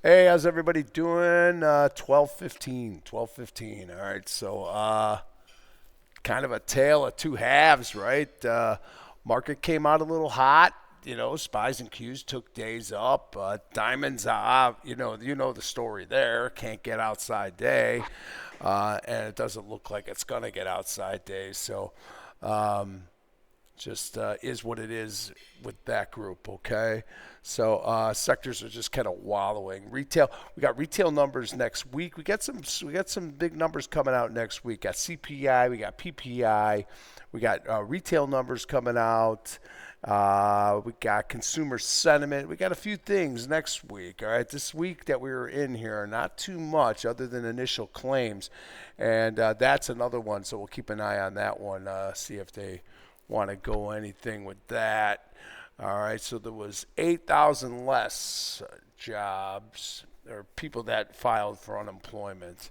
Hey, how's everybody doing? 12:15. 12:15. All right. So, kind of a tale of two halves, right? Market came out a little hot. Spies and Qs took days up. Diamonds, you know the story there. Can't get outside day, and it doesn't look like it's gonna get outside day. So, um, just is what it is with that group. Okay, so sectors are just kind of wallowing. Retail, we got retail numbers next week. We got some big numbers coming out next week. Got CPI, we got PPI, we got retail numbers coming out. We got consumer sentiment. We got a few things next week. All right, this week that we were in here, not too much other than initial claims, and that's another one. So we'll keep an eye on that one. See if they want to go anything with that. All right, so there was 8,000 less jobs or people that filed for unemployment.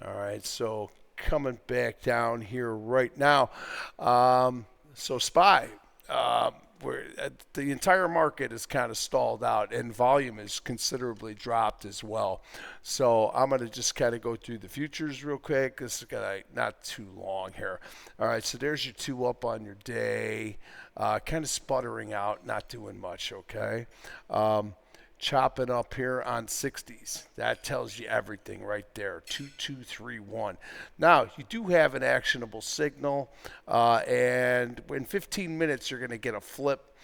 All right, so coming back down here right now. So SPY, where the entire market is kind of stalled out and volume is considerably dropped as well. So I'm going to just kind of go through the futures real quick. This is gonna not too long here. All right, so there's your two up on your day, kind of sputtering out, not doing much. Okay. Chopping up here on 60s. That tells you everything right there. 2231. Now, you do have an actionable signal, and in 15 minutes, you're going to get a flip.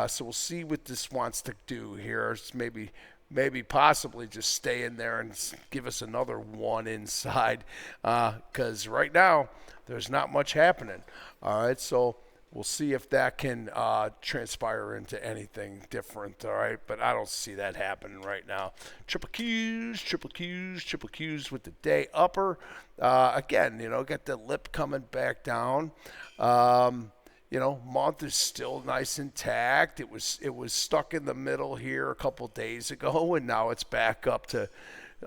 So we'll see what this wants to do here. It's maybe possibly just stay in there and give us another one inside, because right now, there's not much happening. All right, so we'll see if that can transpire into anything different. All right, but I don't see that happening right now. Triple Qs, triple Qs, triple Qs with the day upper. Again, got the lip coming back down. Month is still nice intact. It was stuck in the middle here a couple days ago, and now it's back up to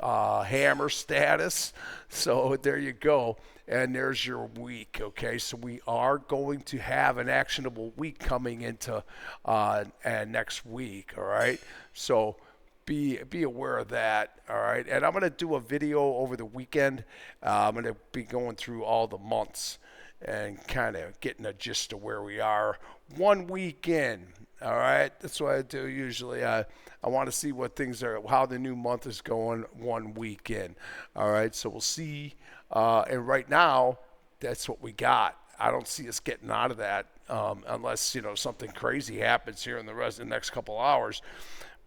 hammer status. So there you go. And there's your week. Okay, so we are going to have an actionable week coming into and next week. All right, so be aware of that. All right, and I'm going to do a video over the weekend. I'm going to be going through all the months and kind of getting a gist of where we are 1 week in. All right, that's what I do usually. I want to see what things are, how the new month is going 1 week in. All right, so we'll see. And right now, that's what we got. I don't see us getting out of that unless something crazy happens here in the rest of the next couple hours.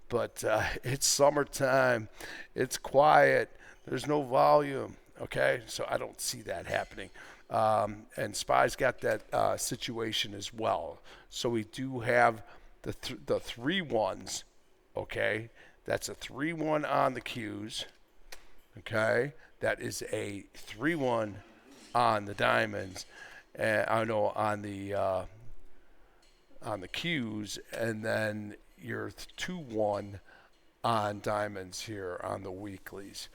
But it's summertime. It's quiet. There's no volume. Okay, so I don't see that happening. And Spy's got that situation as well. So we do have the 3 1s. Okay, that's a 3-1 on the Qs. Okay, that is a 3-1 on the diamonds, and I know on the Qs, and then your 2-1 on diamonds here on the weeklies.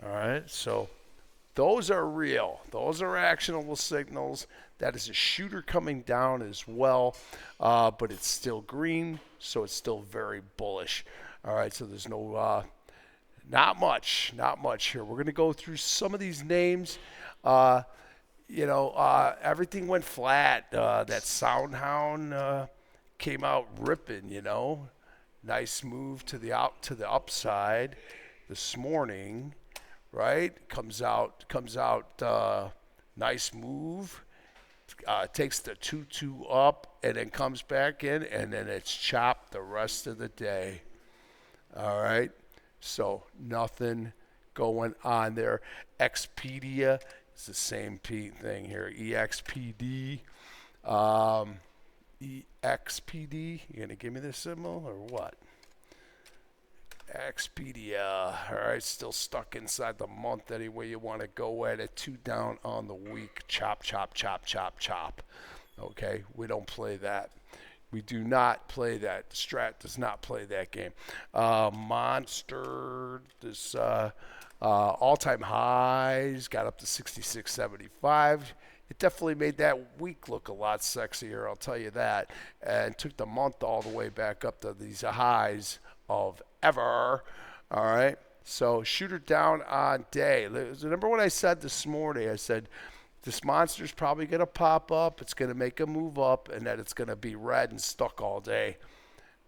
All right, so those are real. Those are actionable signals. That is a shooter coming down as well, but it's still green, so it's still very bullish. All right, so there's not much here. We're going to go through some of these names. Everything went flat. That Soundhound came out ripping. Nice move to the upside this morning, right? Comes out. Nice move. Takes the 2-2 up and then comes back in, and then it's chopped the rest of the day. All right. So nothing going on there. Expedia is the same thing here. EXPD. EXPD. You gonna give me the symbol or what? Expedia. All right, still stuck inside the month anyway. You want to go at it. 2 down on the week. Chop, chop, chop, chop, chop. Okay, we don't play that. We do not play that. Strat does not play that game. Monster, this all-time highs got up to 66.75. It definitely made that week look a lot sexier, I'll tell you that, and took the month all the way back up to these highs of ever. All right. So shooter down on day. Remember what I said this morning? I said this monster's probably going to pop up. It's going to make a move up, and that it's going to be red and stuck all day.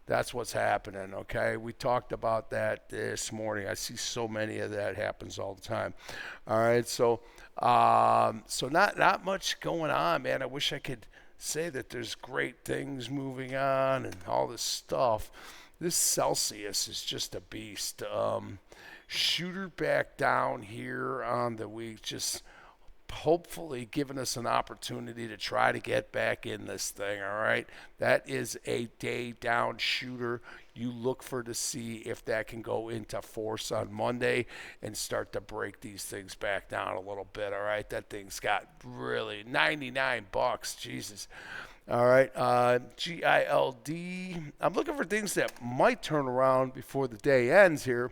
That's what's happening, okay? We talked about that this morning. I see so many of that happens all the time. All right, so not much going on, man. I wish I could say that there's great things moving on and all this stuff. This Celsius is just a beast. Shooter back down here on the week, just hopefully giving us an opportunity to try to get back in this thing. All right, that is a day down shooter. You look for to see if that can go into force on Monday and start to break these things back down a little bit. All right, that thing's got really $99. Jesus. All right, GILD. I'm looking for things that might turn around before the day ends here.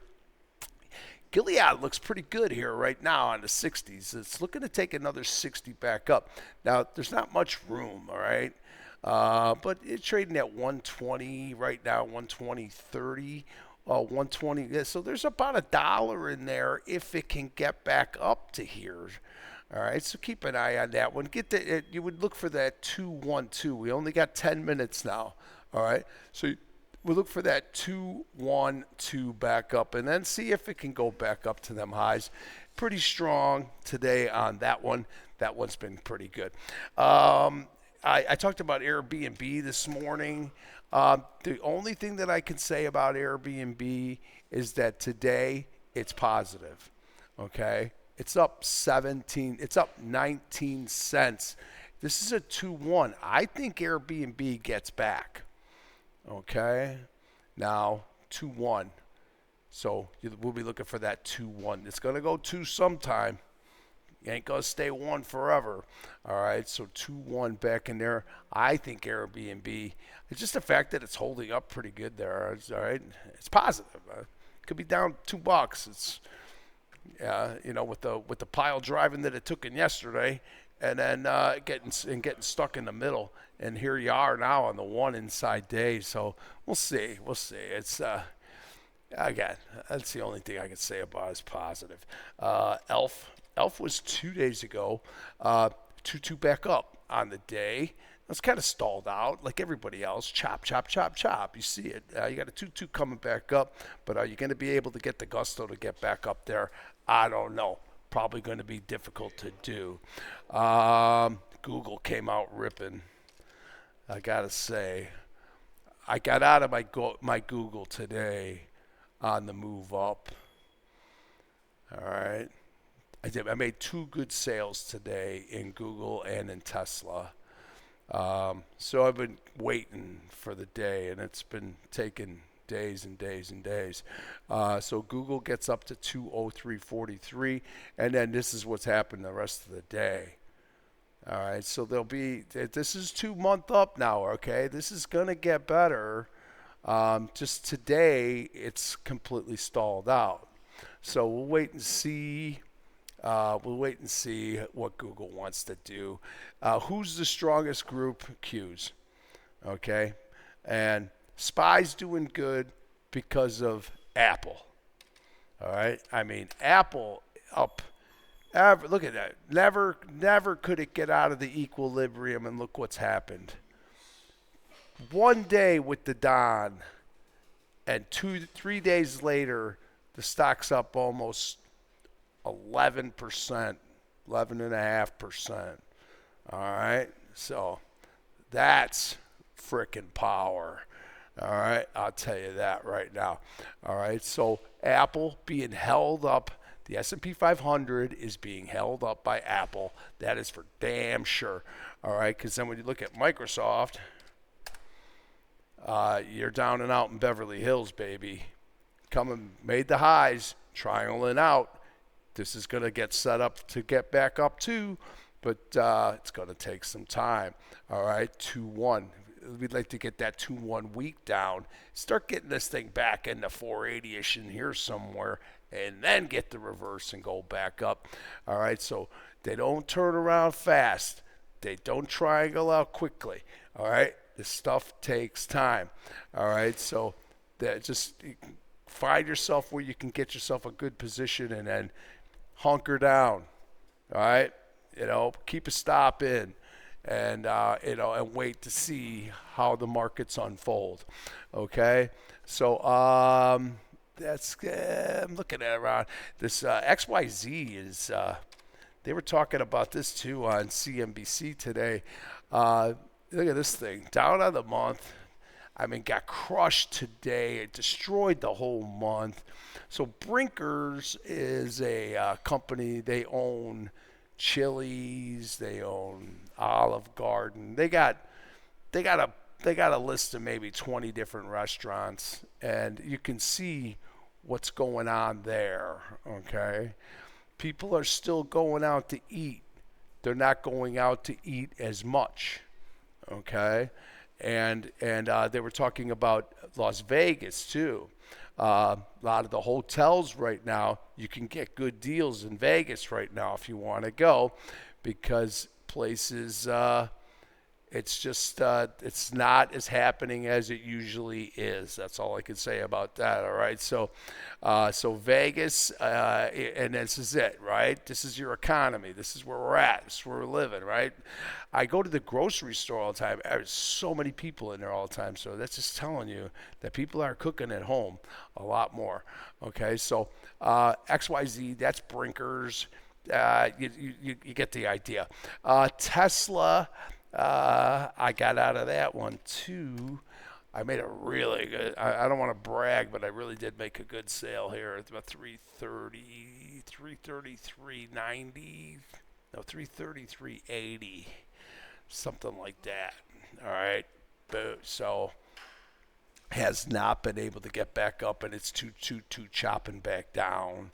Gilead looks pretty good here right now on the 60s. It's looking to take another 60 back up. Now, there's not much room, all right? But it's trading at 120 right now, 120.30, 120. Yeah, so there's about $1 in there if it can get back up to here. All right, so keep an eye on that one. You would look for that 212. We only got 10 minutes now. All right, so we look for that 212 back up and then see if it can go back up to them highs. Pretty strong today on that one. That one's been pretty good. I talked about Airbnb this morning. The only thing that I can say about Airbnb is that today it's positive. Okay? It's up 19 cents. This is a 2-1. I think Airbnb gets back. Okay, now 2-1. So we'll be looking for that 2-1. It's going to go 2 sometime. It ain't going to stay 1 forever. All right, so 2-1 back in there. I think Airbnb, it's just the fact that it's holding up pretty good there. All right, it's positive. Could be down $2. It's with the pile driving that it took in yesterday, and then getting stuck in the middle. And here you are now on the 1 inside day. So we'll see. It's again, that's the only thing I can say about it is positive. Elf was 2 days ago, 2-2 back up on the day. It's kind of stalled out like everybody else. Chop, chop, chop, chop. You see it. You got a 2-2 coming back up, but are you going to be able to get the gusto to get back up there? I don't know. Probably going to be difficult to do. Google came out ripping. I gotta say, I got out of my Google today on the move up. All right, I made 2 good sales today in Google and in Tesla. So I've been waiting for the day, and it's been taking days and days and days. So Google gets up to 203.43, and then this is what's happened the rest of the day. All right, so this is 2 month up now, okay? This is going to get better. Just today, it's completely stalled out. So we'll wait and see. What Google wants to do. Who's the strongest group? Q's. Okay, and SPY's doing good because of Apple. All right, I mean Apple up. Look at that. Never could it get out of the equilibrium, and look what's happened. 1 day with the Don, and 3 days later, the stock's up almost 11%, 11.5%. All right, so that's frickin' power. All right, I'll tell you that right now. All right, so Apple being held up. The S&P 500 is being held up by Apple. That is for damn sure. All right, because then when you look at Microsoft, you're down and out in Beverly Hills, baby. Made the highs, triangling out. This is going to get set up to get back up too, but it's going to take some time. All right, 2-1. We'd like to get that 2-1 week down. Start getting this thing back into 480-ish in here somewhere, and then get the reverse and go back up. All right, so they don't turn around fast. They don't triangle out quickly. All right, this stuff takes time. All right, so that just find yourself where you can get yourself a good position and then hunker down. All right, keep a stop in, and and wait to see how the markets unfold. Okay, so that's I'm looking at around this XYZ is. They were talking about this too on CNBC today. Look at this thing down on the month. I mean, got crushed today. It destroyed the whole month. So Brinkers is a company. They own Chili's. They own Olive Garden. They got a list of maybe 20 different restaurants, and you can see what's going on there. Okay, people are still going out to eat. They're not going out to eat as much. Okay, and they were talking about Las Vegas too. A lot of the hotels right now, you can get good deals in Vegas right now if you want to go, because places, it's just it's not as happening as it usually is. That's all I can say about that. All right, so Vegas, and this is it, right? This is your economy. This is where we're at. This is where we're living, right? I go to the grocery store all the time. There's so many people in there all the time. So that's just telling you that people are cooking at home a lot more. Okay, so XYZ, that's Brinkers. You get the idea. Tesla. I got out of that one too. I made a really good, I don't want to brag, but I really did make a good sale here. It's about 330, 333.90, no, 333.80, something like that. All right. So has not been able to get back up, and it's two chopping back down.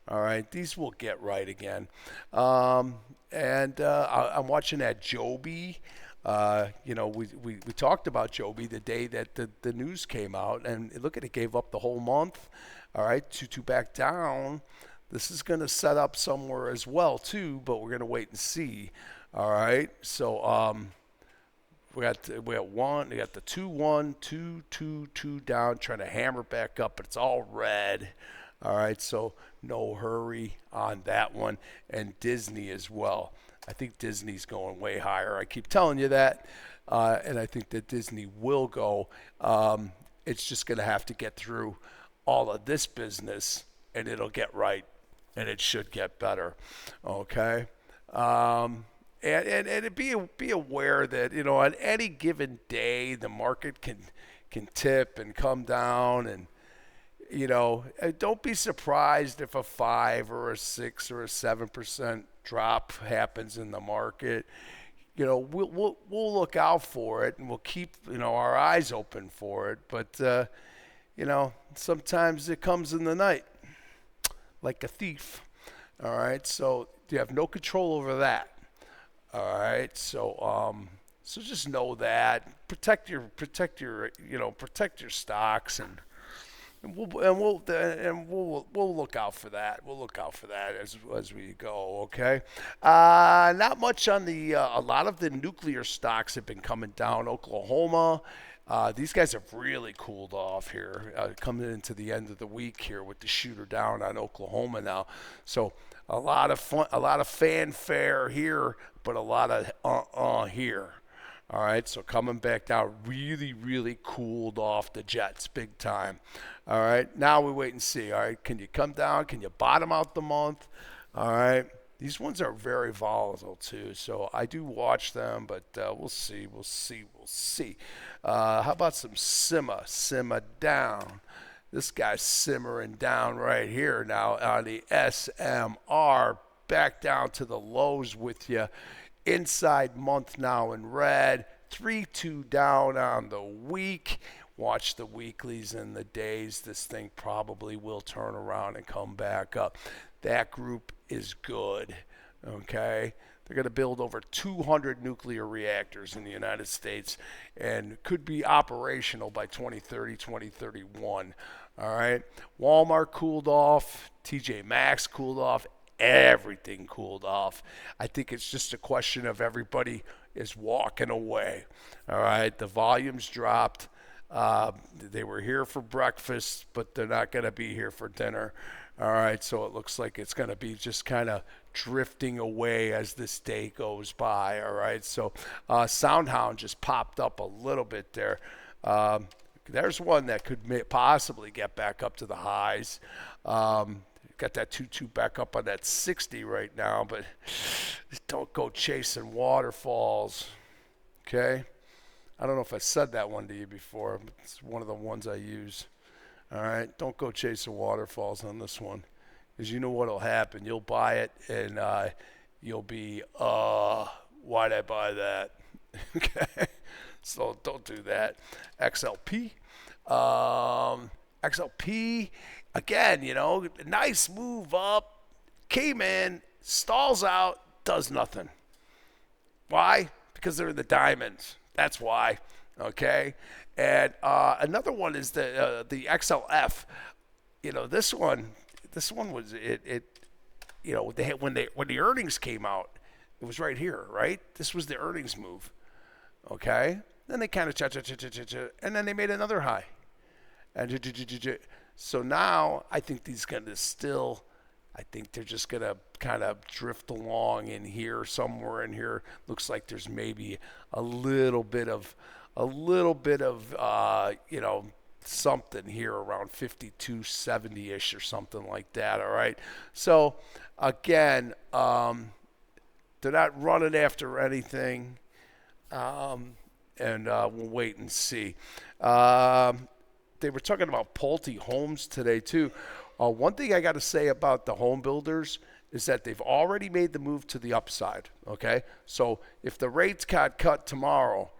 All right, these will get right again. I'm watching that Joby. We talked about Joby the day that the news came out, and look at it, gave up the whole month. All right, two back down. This is going to set up somewhere as well too, but we're going to wait and see. All right, so we got one. We got the 2-1, 2-2 down, trying to hammer back up, but it's all red. All right, so no hurry on that one. And Disney as well. I think Disney's going way higher. I keep telling you that, and I think that Disney will go. It's just going to have to get through all of this business, and it'll get right, and it should get better. Okay, and be aware that on any given day the market can tip and come down, and don't be surprised if a 5 or a 6 or a 7% drop happens in the market. We'll look out for it, and we'll keep our eyes open for it. But sometimes it comes in the night, like a thief. All right, so you have no control over that. All right, so just know that. Protect your stocks, and we'll look out for that. We'll look out for that as we go. Okay. Not much on the. A lot of the nuclear stocks have been coming down. Oklahoma. These guys have really cooled off here, coming into the end of the week here with the shooter down on Oklahoma now. So a lot of fun, a lot of fanfare here, but a lot of here. All right, so coming back down, really, really cooled off the Jets big time. All right, now we wait and see. All right, can you come down? Can you bottom out the month? All right, these ones are very volatile too, so I do watch them, but we'll see. How about some simmer down? This guy's simmering down right here now on the SMR, back down to the lows with you. Inside month now in red, 3-2 down on the week. Watch the weeklies and the days. This thing probably will turn around and come back up. That group is good, okay? They're going to build over 200 nuclear reactors in the United States and could be operational by 2030, 2031, all right? Walmart cooled off. TJ Maxx cooled off. Everything cooled off. I think it's just a question of everybody is walking away. All right, the volumes dropped. They were here for breakfast, but they're not going to be here for dinner. All right, so it looks like it's going to be just kind of drifting away as this day goes by. All right, so Soundhound just popped up a little bit there. There's one that could possibly get back up to the highs. Got that 2-2 back up on that 60 right now, but don't go chasing waterfalls. Okay? I don't know if I said that one to you before, but it's one of the ones I use. All right? Don't go chasing waterfalls on this one, because you know what'll happen. You'll buy it, and you'll be, why'd I buy that? Okay? So don't do that. XLP. XLP, again, nice move up, came in, stalls out, does nothing. Why? Because they're in the diamonds. That's why. Okay? And another one is the XLF. This one was it. When the earnings came out, it was right here, right? This was the earnings move. Okay? Then they kind of and then they made another high. And so now I think these going to still, I think they're just going to kind of drift along in here, somewhere in here. Looks like there's maybe a little bit of something here around 52.70-ish or something like that. All right. So again, they're not running after anything. And we'll wait and see. They were talking about Pulte Homes today, too. One thing I got to say about the home builders is that they've already made the move to the upside, okay? So if the rates got cut tomorrow,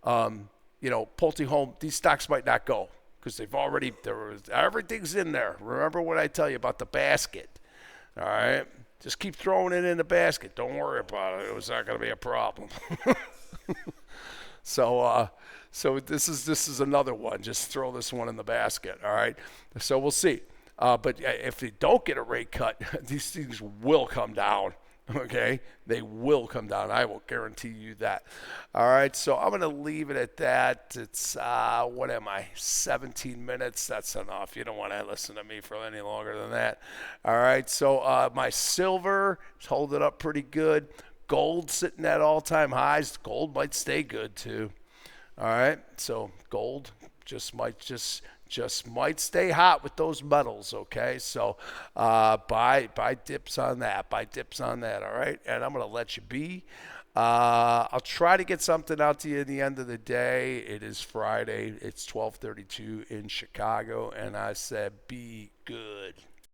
Pulte Home, these stocks might not go because everything's in there. Remember what I tell you about the basket, all right? Just keep throwing it in the basket. Don't worry about it. It's not going to be a problem. So this is another one. Just throw this one in the basket, all right? So we'll see. But if they don't get a rate cut, these things will come down, okay? They will come down. I will guarantee you that. All right, so I'm going to leave it at that. It's, 17 minutes? That's enough. You don't want to listen to me for any longer than that. All right, so my silver is holding up pretty good. Gold sitting at all-time highs. Gold might stay good too. All right, so gold might stay hot with those metals. Okay, so buy dips on that. Buy dips on that. All right, and I'm gonna let you be. I'll try to get something out to you at the end of the day. It is Friday. It's 12:32 in Chicago, and I said be good.